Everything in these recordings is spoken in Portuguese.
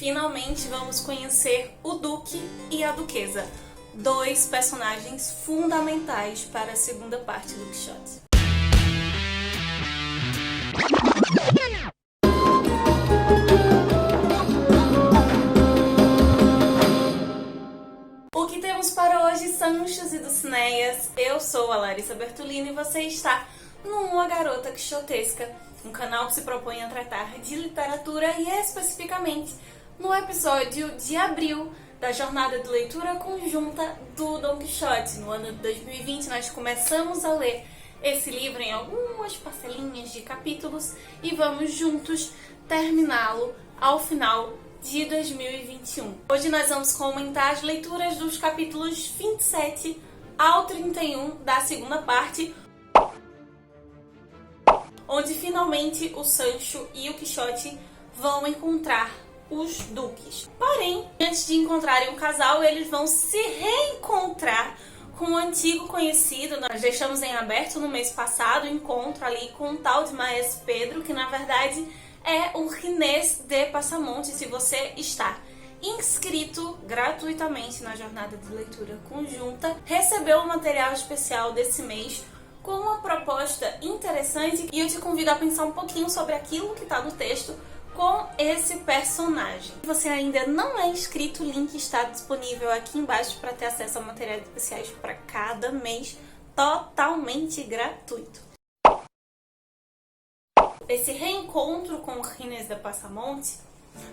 Finalmente vamos conhecer o Duque e a Duquesa, dois personagens fundamentais para a segunda parte do Quixote. O que temos para hoje, Sanchos e Dulcineias? Eu sou a Larissa Bertolini e você está no Uma Garota Quixotesca, um canal que se propõe a tratar de literatura e especificamente no episódio de abril da jornada de leitura conjunta do Dom Quixote. No ano de 2020 nós começamos a ler esse livro em algumas parcelinhas de capítulos e vamos juntos terminá-lo ao final de 2021. Hoje nós vamos comentar as leituras dos capítulos 27 ao 31 da segunda parte, onde finalmente o Sancho e o Quixote vão encontrar os duques. Porém, antes de encontrarem o casal, eles vão se reencontrar com um antigo conhecido. Nós deixamos em aberto no mês passado o encontro ali com o tal de Maese Pedro, que na verdade é o Ginés de Passamonte. Se você está inscrito gratuitamente na jornada de leitura conjunta, recebeu o material especial desse mês com uma proposta interessante e eu te convido a pensar um pouquinho sobre aquilo que está no texto com esse personagem. Se você ainda não é inscrito, o link está disponível aqui embaixo para ter acesso a materiais especiais para cada mês, totalmente gratuito. Esse reencontro com o Ginés de Passamonte,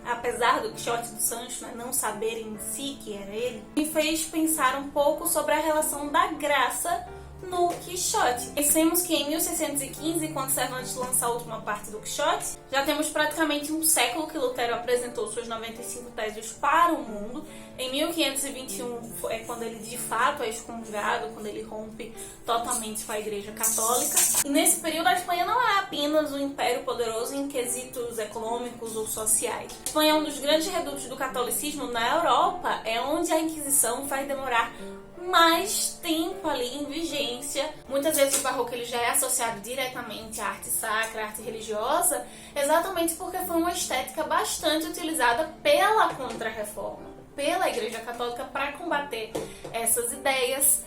apesar do Quixote e do Sancho não saberem em si que era ele, me fez pensar um pouco sobre a relação da graça no Quixote. Pensemos que em 1615, quando Cervantes lança a última parte do Quixote, já temos praticamente um século que Lutero apresentou suas 95 teses para o mundo. Em 1521 é quando ele de fato é excomungado, quando ele rompe totalmente com a Igreja Católica. E nesse período a Espanha não é apenas um império poderoso em quesitos econômicos ou sociais. A Espanha é um dos grandes redutos do catolicismo na Europa, é onde a Inquisição vai demorar mais tempo ali em vigência. Muitas vezes o barroco ele já é associado diretamente à arte sacra, à arte religiosa, exatamente porque foi uma estética bastante utilizada pela Contra-Reforma, pela Igreja Católica, para combater essas ideias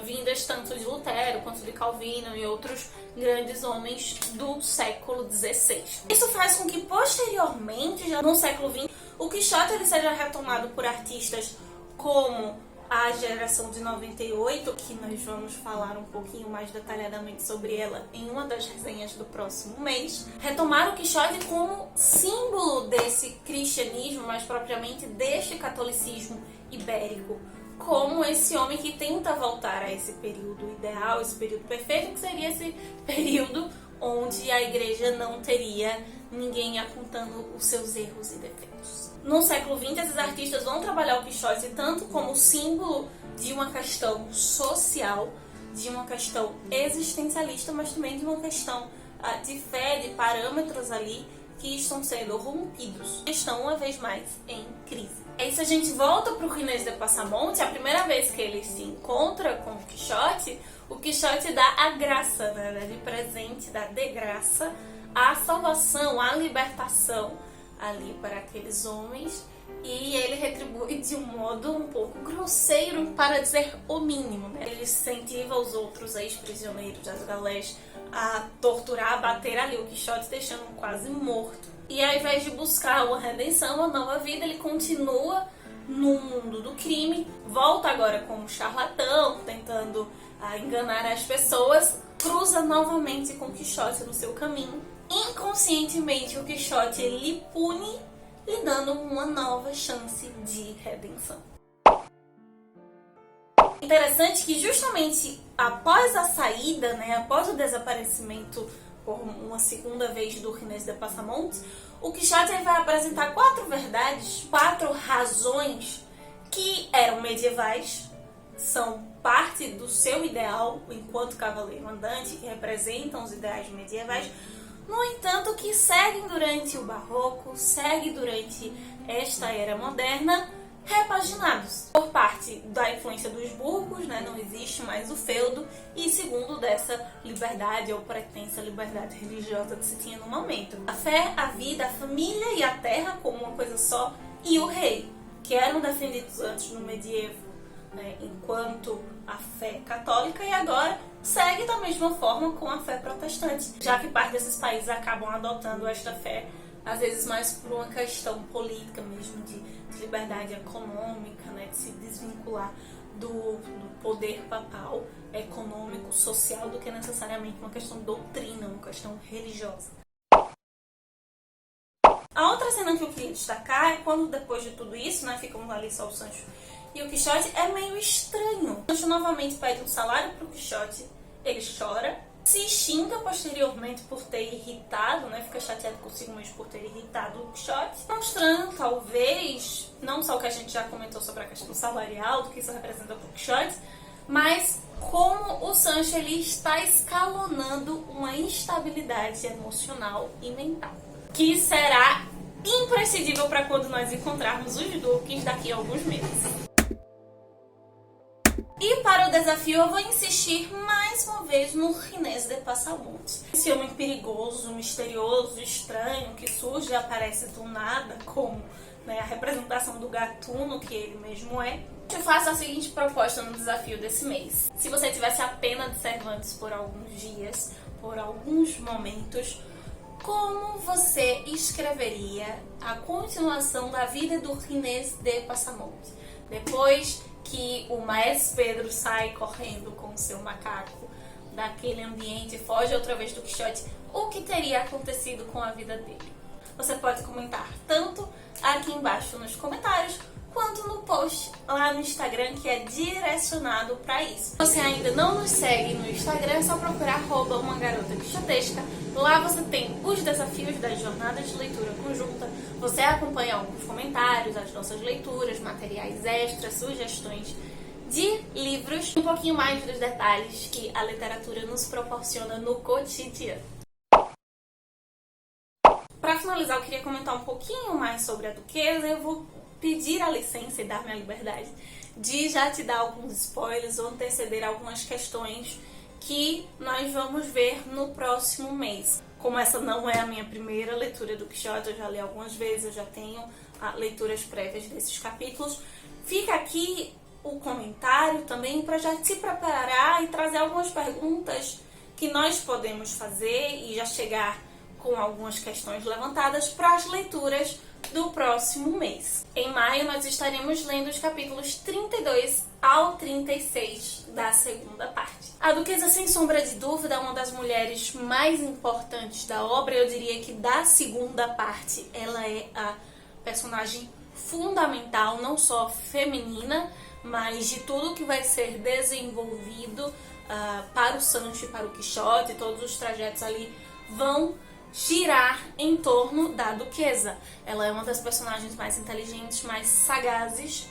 vindas tanto de Lutero quanto de Calvino e outros grandes homens do século XVI. Isso faz com que posteriormente, já no século XX, o Quixote ele seja retomado por artistas como a geração de 98, que nós vamos falar um pouquinho mais detalhadamente sobre ela em uma das resenhas do próximo mês. Retomar o Quixote como símbolo desse cristianismo, mais propriamente deste catolicismo ibérico, como esse homem que tenta voltar a esse período ideal, esse período perfeito, que seria esse período onde a igreja não teria ninguém apontando os seus erros e defeitos. No século XX, esses artistas vão trabalhar o Quixote tanto como símbolo de uma questão social, de uma questão existencialista, mas também de uma questão de fé, de parâmetros ali que estão sendo rompidos, estão uma vez mais em crise. E se a gente volta para o Ginés de Passamonte, a primeira vez que ele se encontra com o Quixote dá a graça, né, de presente, dá de graça a salvação, a libertação ali para aqueles homens, e ele retribui de um modo um pouco grosseiro, para dizer o mínimo, né? Ele incentiva os outros ex-prisioneiros das galés a torturar, a bater ali o Quixote, deixando-o quase morto. E ao invés de buscar uma redenção, uma nova vida, ele continua no mundo do crime, volta agora como charlatão, tentando enganar as pessoas, cruza novamente com o Quixote no seu caminho. Inconscientemente o Quixote lhe pune, lhe dando uma nova chance de redenção. Interessante que justamente após a saída, após o desaparecimento por uma segunda vez do Ginés de Passamonte, o Quixote vai apresentar 4 verdades, 4 razões que eram medievais, são parte do seu ideal enquanto cavaleiro andante, que representam os ideais medievais, no entanto que seguem durante o barroco, seguem durante esta era moderna, repaginados por parte da influência dos burgos, não existe mais o feudo, e segundo dessa liberdade ou pretensa liberdade religiosa que se tinha no momento. A fé, a vida, a família e a terra como uma coisa só e o rei, que eram defendidos antes no medievo, né, enquanto a fé católica, e agora segue da mesma forma com a fé protestante, já que parte desses países acabam adotando esta fé, às vezes mais por uma questão política mesmo, de liberdade econômica, né, de se desvincular do poder papal, econômico, social, do que necessariamente uma questão de doutrina, uma questão religiosa. A outra cena que eu queria destacar é quando, depois de tudo isso, né, ficam ali só o Sancho e o Quixote, é meio estranho. O Sancho novamente pede um salário pro Quixote, ele chora, se xinga posteriormente por ter irritado, né, fica chateado consigo mesmo por ter irritado o Quixote, mostrando, talvez, não só o que a gente já comentou sobre a questão salarial, do que isso representa pro Quixote, mas como o Sancho ele está escalonando uma instabilidade emocional e mental, que será imprescindível para quando nós encontrarmos os duques daqui a alguns meses. E para o desafio eu vou insistir mais uma vez no Ginés de Passamonte. Esse homem perigoso, misterioso, estranho, que surge e aparece do nada, como, né, a representação do gatuno que ele mesmo é. Eu faço a seguinte proposta no desafio desse mês. Se você tivesse a pena de Cervantes por alguns dias, por alguns momentos, como você escreveria a continuação da vida do Ginés de Passamonte? Depois que o Maese Pedro sai correndo com o seu macaco daquele ambiente e foge outra vez do Quixote, o que teria acontecido com a vida dele? Você pode comentar tanto aqui embaixo nos comentários, quanto no post lá no Instagram, que é direcionado para isso. Se você ainda não nos segue no Instagram, é só procurar @umagarota_quixotesca. Lá você tem os desafios das jornadas de leitura conjunta, você acompanha alguns comentários, as nossas leituras, materiais extras, sugestões de livros, um pouquinho mais dos detalhes que a literatura nos proporciona no cotidiano. Para finalizar, eu queria comentar um pouquinho mais sobre a Duquesa. Eu vou pedir a licença e dar minha liberdade de já te dar alguns spoilers ou anteceder algumas questões que nós vamos ver no próximo mês. Como essa não é a minha primeira leitura do Quixote, eu já li algumas vezes, eu já tenho leituras prévias desses capítulos. Fica aqui o comentário também para já te preparar e trazer algumas perguntas que nós podemos fazer e já chegar com algumas questões levantadas para as leituras do próximo mês. Em maio nós estaremos lendo os capítulos 32 ao 36 da segunda parte. A Duquesa, sem sombra de dúvida, é uma das mulheres mais importantes da obra. Eu diria que da segunda parte ela é a personagem fundamental, não só feminina, mas de tudo que vai ser desenvolvido para o Sancho e para o Quixote. Todos os trajetos ali vão girar em torno da Duquesa. Ela é uma das personagens mais inteligentes, mais sagazes,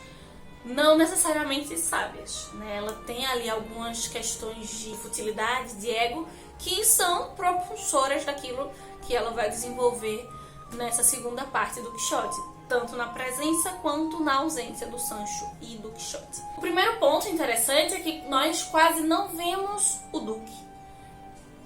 não necessariamente sábias, né? Ela tem ali algumas questões de futilidade, de ego, que são propulsoras daquilo que ela vai desenvolver nessa segunda parte do Quixote, tanto na presença quanto na ausência do Sancho e do Quixote. O primeiro ponto interessante é que nós quase não vemos o Duque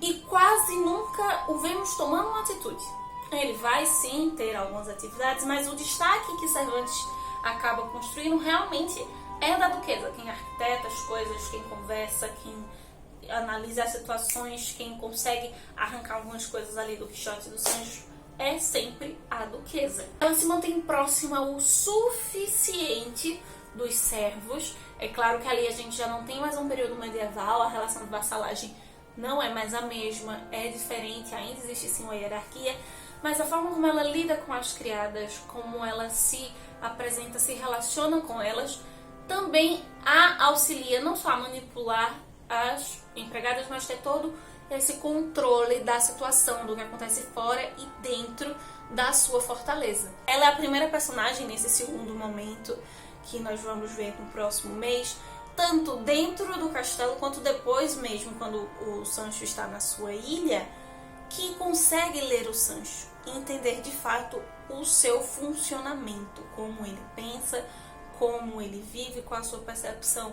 e quase nunca o vemos tomando uma atitude. Ele vai sim ter algumas atividades, mas o destaque que Cervantes acaba construindo realmente é da Duquesa, quem arquiteta as coisas, quem conversa, quem analisa as situações, quem consegue arrancar algumas coisas ali do Quixote e do Sancho, é sempre a Duquesa. Ela se mantém próxima o suficiente dos servos. É claro que ali a gente já não tem mais um período medieval, a relação de vassalagem não é mais a mesma, é diferente, ainda existe sim uma hierarquia, mas a forma como ela lida com as criadas, como ela se apresenta, se relaciona com elas, também a auxilia não só a manipular as empregadas, mas ter todo esse controle da situação, do que acontece fora e dentro da sua fortaleza. Ela é a primeira personagem nesse segundo momento que nós vamos ver no próximo mês, tanto dentro do castelo quanto depois mesmo, quando o Sancho está na sua ilha, que consegue ler o Sancho e entender de fato o seu funcionamento, como ele pensa, como ele vive, qual a sua percepção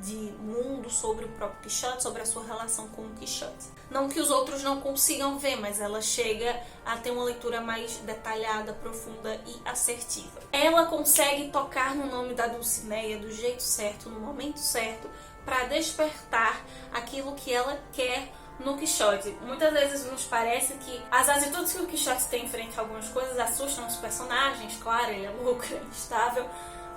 de mundo sobre o próprio Quixote, sobre a sua relação com o Quixote. Não que os outros não consigam ver, mas ela chega a ter uma leitura mais detalhada, profunda e assertiva. Ela consegue tocar no nome da Dulcinea do jeito certo, no momento certo, para despertar aquilo que ela quer no Quixote. Muitas vezes nos parece que as atitudes que o Quixote tem em frente a algumas coisas assustam os personagens, claro, ele é louco, é instável,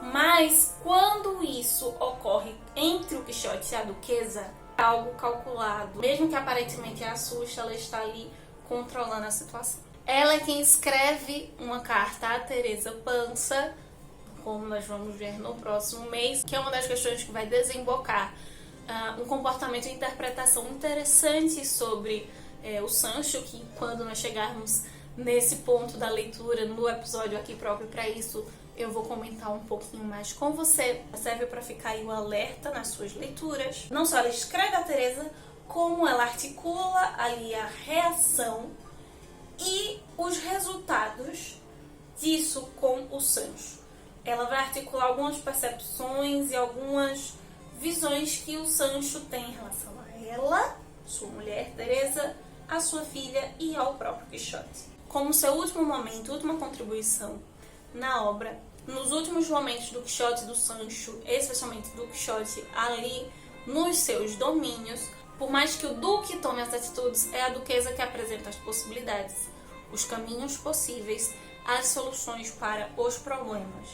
mas quando isso ocorre entre o Quixote e a Duquesa, é algo calculado. Mesmo que aparentemente a assuste, ela está ali controlando a situação. Ela é quem escreve uma carta a Teresa Pança, como nós vamos ver no próximo mês, que é uma das questões que vai desembocar um comportamento e interpretação interessante sobre o Sancho, que quando nós chegarmos nesse ponto da leitura, no episódio aqui próprio para isso, eu vou comentar um pouquinho mais com você. Serve para ficar aí o alerta nas suas leituras. Não só ela escreve a Teresa, como ela articula ali a reação e os resultados disso com o Sancho. Ela vai articular algumas percepções e algumas visões que o Sancho tem em relação a ela, sua mulher Teresa, a sua filha e ao próprio Quixote. Como seu último momento, última contribuição na obra, nos últimos momentos do Quixote e do Sancho, especialmente do Quixote ali nos seus domínios, por mais que o Duque tome as atitudes, é a Duquesa que apresenta as possibilidades, os caminhos possíveis, as soluções para os problemas.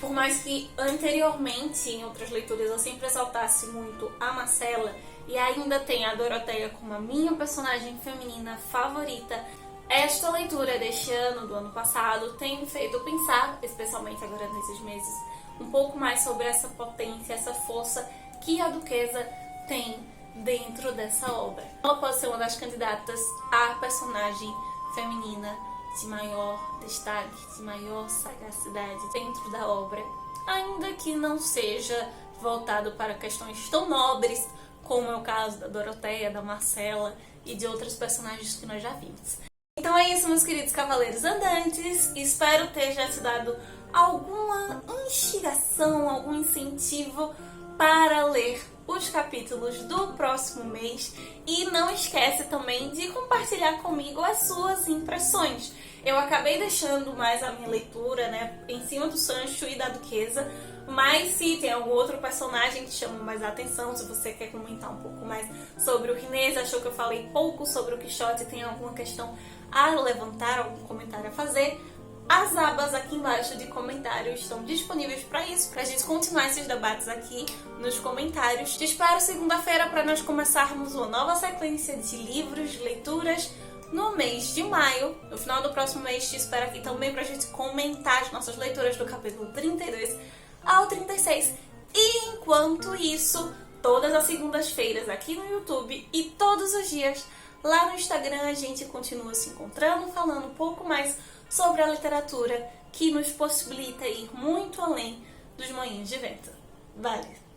Por mais que anteriormente, em outras leituras, eu sempre exaltasse muito a Marcela e ainda tenha a Doroteia como a minha personagem feminina favorita, esta leitura deste ano, do ano passado, tem me feito pensar, especialmente agora nesses meses, um pouco mais sobre essa potência, essa força que a Duquesa tem dentro dessa obra. Ela pode ser uma das candidatas a personagem feminina de maior destaque, de maior sagacidade dentro da obra, ainda que não seja voltado para questões tão nobres como é o caso da Doroteia, da Marcela e de outros personagens que nós já vimos. Então é isso, meus queridos cavaleiros andantes. Espero ter já te dado alguma instigação, algum incentivo para ler os capítulos do próximo mês. E não esquece também de compartilhar comigo as suas impressões. Eu acabei deixando mais a minha leitura, né, em cima do Sancho e da Duquesa, mas se tem algum outro personagem que chama mais a atenção, se você quer comentar um pouco mais sobre o Rinês, achou que eu falei pouco sobre o Quixote, tem alguma questão a levantar, algum comentário a fazer, as abas aqui embaixo de comentários estão disponíveis para isso, para a gente continuar esses debates aqui nos comentários. Te espero segunda-feira para nós começarmos uma nova sequência de livros, leituras, no mês de maio. No final do próximo mês te espero aqui também para a gente comentar as nossas leituras do capítulo 32 ao 36. E enquanto isso, todas as segundas-feiras aqui no YouTube e todos os dias lá no Instagram a gente continua se encontrando, falando um pouco mais sobre a literatura que nos possibilita ir muito além dos moinhos de vento. Vale!